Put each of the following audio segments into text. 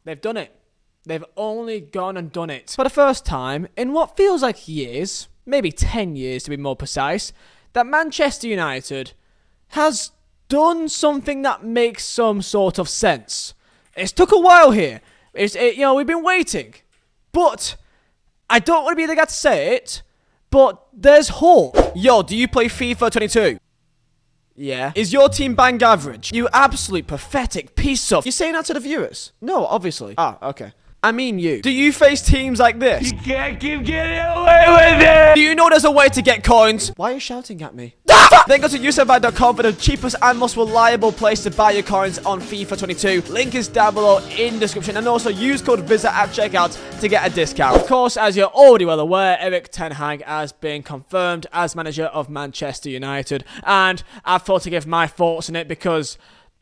They've done it. They've only gone and done it. For the first time in what feels like years, maybe 10 years to be more precise, that Manchester United has done something that makes some sort of sense. It's took a while here. We've been waiting. But I don't want to be the guy to say it, but there's hope. Yo, do you play FIFA 22? Yeah. Is your team bang average? You absolute pathetic piece of... You're saying that to the viewers? No, obviously. Ah, okay. I mean you. Do you face teams like this? You can't keep getting away with it! Do you know there's a way to get coins? Why are you shouting at me? Then go to userbuy.com for the cheapest and most reliable place to buy your coins on FIFA 22. Link is down below in the description, and also use code Vizeh at checkout to get a discount. Of course, as you're already well aware, Erik Haag has been confirmed as manager of Manchester United, and I thought to give my thoughts on it because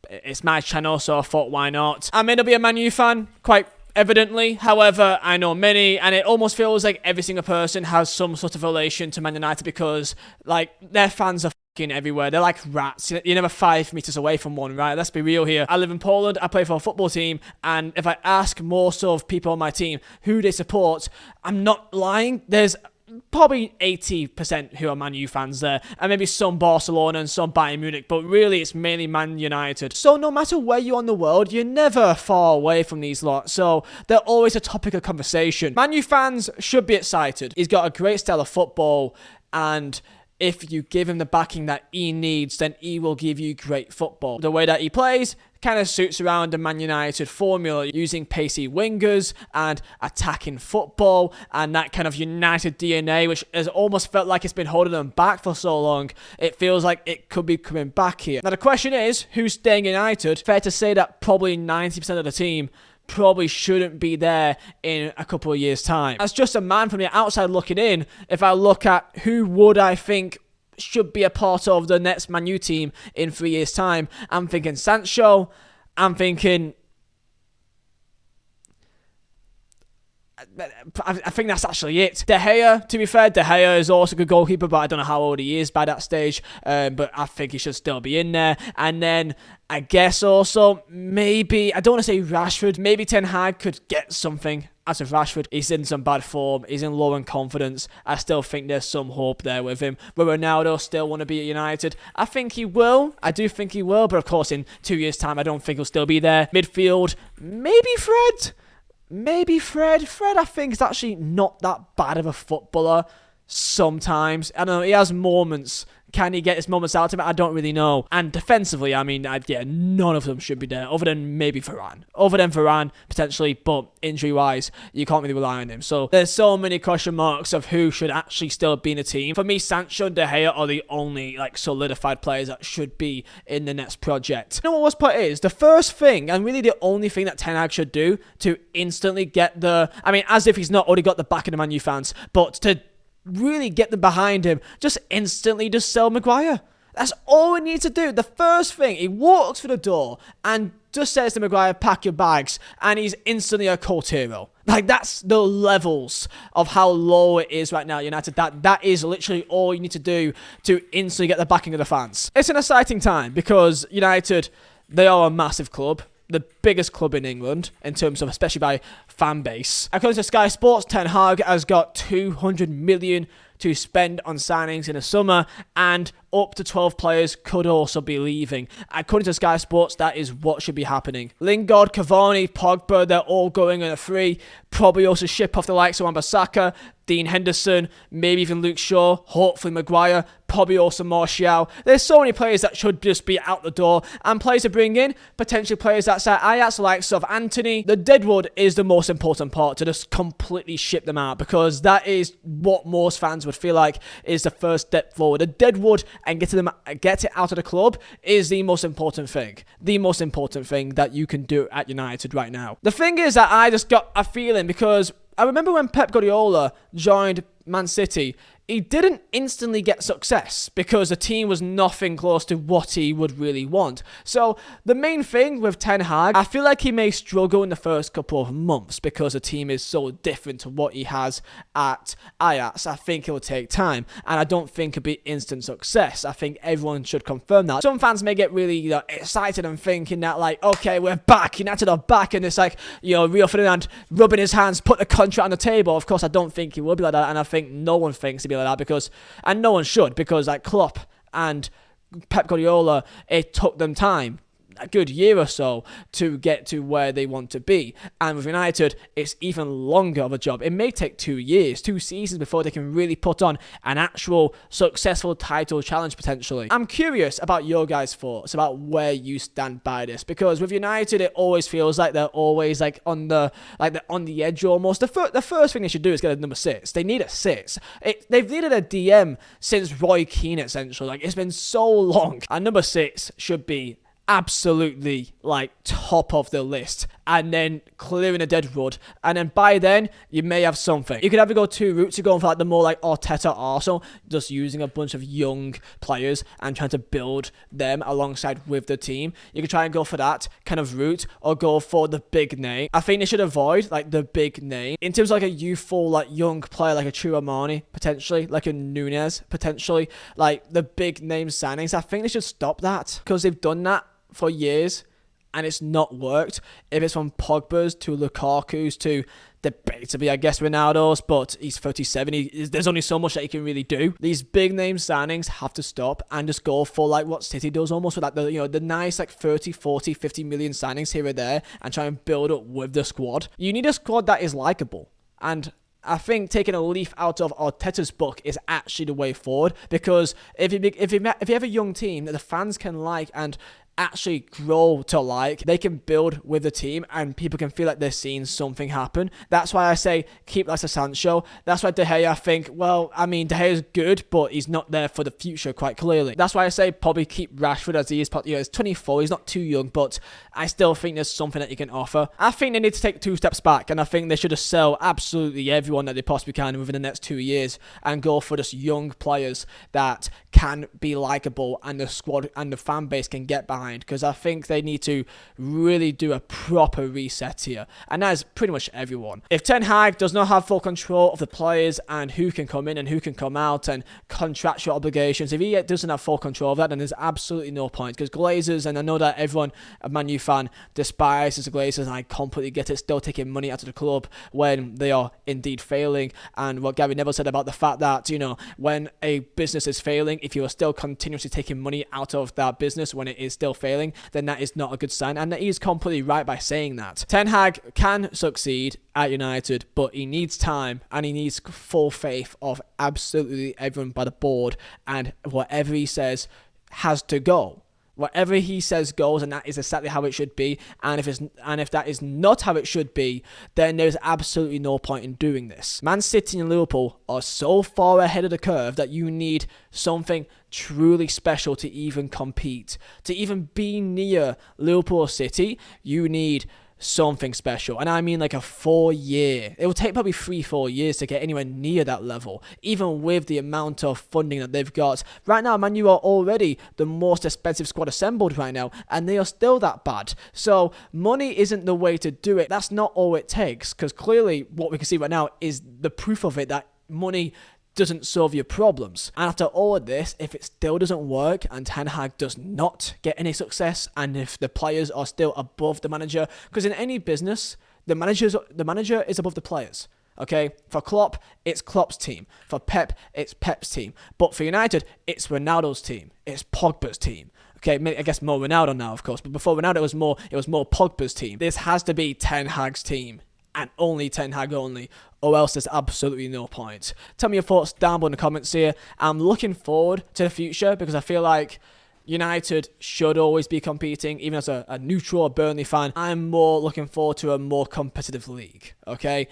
it's my channel, so I thought why not. I may not be a Man U fan, quite evidently. However, I know many, and it almost feels like every single person has some sort of relation to Man United because, like, their fans are fucking everywhere. They're like rats. You're never 5 meters away from one, right? Let's be real here. I live in Poland. I play for a football team, and if I ask most of people on my team who they support, I'm not lying. There's probably 80% who are Man U fans there, and maybe some Barcelona and some Bayern Munich, but really it's mainly Man United. So no matter where you are in the world, you're never far away from these lot, so they're always a topic of conversation. Man U fans should be excited. He's got a great style of football, and if you give him the backing that he needs, then he will give you great football. The way that he plays kind of suits around the Man United formula, using pacey wingers and attacking football and that kind of United DNA, which has almost felt like it's been holding them back for so long. It feels like it could be coming back here. Now the question is, who's staying United? Fair to say that probably 90% of the team probably shouldn't be there in a couple of years' time. As just a man from the outside looking in, if I look at who would I think should be a part of the next Man U team in 3 years' time, I'm thinking Sancho, I'm thinking... I think that's actually it. De Gea, to be fair, De Gea is also a good goalkeeper, but I don't know how old he is by that stage. But I think he should still be in there. And then I guess also maybe, I don't want to say Rashford, maybe Ten Hag could get something out of Rashford. He's in some bad form. He's in low in confidence. I still think there's some hope there with him. Will Ronaldo still want to be at United? I think he will. I do think he will. But of course, in 2 years' time, I don't think he'll still be there. Midfield, maybe Fred. Maybe Fred. Fred, I think, is actually not that bad of a footballer sometimes. I don't know, he has moments. Can he get his moments out of it? I don't really know. And defensively, I mean, none of them should be there, other than maybe Varane. Other than Varane, potentially, but injury-wise, you can't really rely on him. So there's so many question marks of who should actually still be in the team. For me, Sancho and De Gea are the only, solidified players that should be in the next project. You know what worst part is? The first thing, and really the only thing that Ten Hag should do to instantly get the... I mean, as if he's not already got the back of the Man U fans, but to really get them behind him, just instantly just sell Maguire. That's all he needs to do. The first thing, he walks through the door and just says to Maguire, pack your bags, and he's instantly a cult hero. That's the levels of how low it is right now, United. That is literally all you need to do to instantly get the backing of the fans. It's an exciting time because United, they are a massive club. The biggest club in England in terms of, especially by fan base. According to Sky Sports, Ten Hag has got 200 million to spend on signings in the summer, and up to 12 players could also be leaving. According to Sky Sports, that is what should be happening. Lingard, Cavani, Pogba, they're all going on a free. Probably also ship off the likes of Wan-Bissaka, Dean Henderson, maybe even Luke Shaw, hopefully Maguire, probably also Martial. There's so many players that should just be out the door, and players to bring in, potentially players that say Ajax, likes of Anthony. The deadwood is the most important part, to just completely ship them out, because that is what most fans would feel like is the first step forward. The deadwood and get it out of the club is the most important thing. The most important thing that you can do at United right now. The thing is that I just got a feeling, because I remember when Pep Guardiola joined Man City he didn't instantly get success because the team was nothing close to what he would really want. So the main thing with Ten Hag, I feel like he may struggle in the first couple of months because the team is so different to what he has at Ajax. I think it will take time, and I don't think it'll be instant success. I think everyone should confirm that. Some fans may get really excited and thinking that like, okay, we're back, United are back, and it's like, Rio Ferdinand rubbing his hands, put the contract on the table. Of course, I don't think he will be like that, and I think no one thinks he'll be like that because, and no one should, because like Klopp and Pep Guardiola, it took them time, a good year or so, to get to where they want to be. And with United, it's even longer of a job. It may take 2 years, 2 seasons before they can really put on an actual successful title challenge potentially. I'm curious about your guys' thoughts about where you stand by this, because with United, it always feels like they're always like they're on the edge almost. The first thing they should do is get a number 6. They need a 6. They've needed a DM since Roy Keane essentially. Like, it's been so long. And number 6 should be absolutely like top of the list, and then clearing a dead wood, and then by then you may have something. You could either go 2 routes. You're going for like the more like Arteta Arsenal, just using a bunch of young players and trying to build them alongside with the team. You could try and go for that kind of route, or go for the big name. I think they should avoid like the big name in terms of like a youthful like young player like a Chouamani potentially, like a Nunez potentially, like the big name signings. I think they should stop that because they've done that for years and it's not worked. If it's from Pogba's to Lukaku's to debatably, I guess, Ronaldo's, but he's 37. There's only so much that he can really do. These big name signings have to stop and just go for like what City does almost, with like the nice like 30, 40, 50 million signings here or there, and try and build up with the squad. You need a squad that is likable, and I think taking a leaf out of Arteta's book is actually the way forward, because if you have a young team that the fans can like and actually grow to like, they can build with the team and people can feel like they're seeing something happen. That's why I say keep like Sancho. That's why De Gea, I think, well, I mean, De Gea's good, but he's not there for the future quite clearly. That's why I say probably keep Rashford as he is. He's 24, he's not too young, but I still think there's something that you can offer. I think they need to take 2 steps back, and I think they should just sell absolutely everyone that they possibly can within the next 2 years and go for just young players that can be likable and the squad and the fan base can get behind, because I think they need to really do a proper reset here, and that is pretty much everyone. If Ten Hag does not have full control of the players and who can come in and who can come out and contractual obligations, if he doesn't have full control of that, then there's absolutely no point, because Glazers, and I know that everyone, a Man U fan, despises the Glazers, and I completely get it, still taking money out of the club when they are indeed failing. And what Gary Neville said about the fact that, when a business is failing, if you are still continuously taking money out of that business when it is still failing, then that is not a good sign, and he is completely right by saying that. Ten Hag can succeed at United, but he needs time and he needs full faith of absolutely everyone by the board, and whatever he says has to go. Whatever he says goes, and that is exactly how it should be. And if that is not how it should be, then there's absolutely no point in doing this. Man City and Liverpool are so far ahead of the curve that you need something truly special to even compete. To even be near Liverpool or City, you need something special, and I mean like a 4-year. It will take probably 3-4 years to get anywhere near that level, even with the amount of funding that they've got right now. Man U are already the most expensive squad assembled right now, and they are still that bad. So money isn't the way to do it. That's not all it takes, because clearly what we can see right now is the proof of it, that money doesn't solve your problems. And after all of this, if it still doesn't work and Ten Hag does not get any success, and if the players are still above the manager, because in any business, the manager is above the players. Okay, for Klopp, it's Klopp's team. For Pep, it's Pep's team. But for United, it's Ronaldo's team. It's Pogba's team. Okay, I guess more Ronaldo now, of course. But before Ronaldo, it was more Pogba's team. This has to be Ten Hag's team, and only Ten Hag only, or else there's absolutely no point. Tell me your thoughts down below in the comments here. I'm looking forward to the future, because I feel like United should always be competing, even as a neutral or Burnley fan. I'm more looking forward to a more competitive league, okay?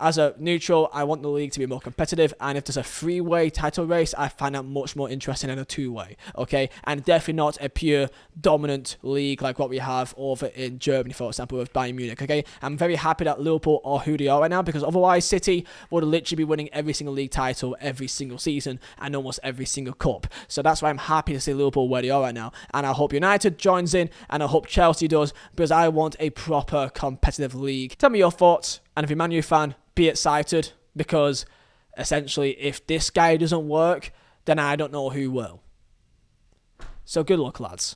As a neutral, I want the league to be more competitive, and if there's a three-way title race, I find that much more interesting than a two-way, okay? And definitely not a pure dominant league like what we have over in Germany, for example, with Bayern Munich, okay? I'm very happy that Liverpool are who they are right now, because otherwise City would literally be winning every single league title every single season and almost every single cup. So that's why I'm happy to see Liverpool where they are right now, and I hope United joins in, and I hope Chelsea does, because I want a proper competitive league. Tell me your thoughts, and if you're a Man U fan, be excited, because essentially if this guy doesn't work, then I don't know who will. So good luck, lads.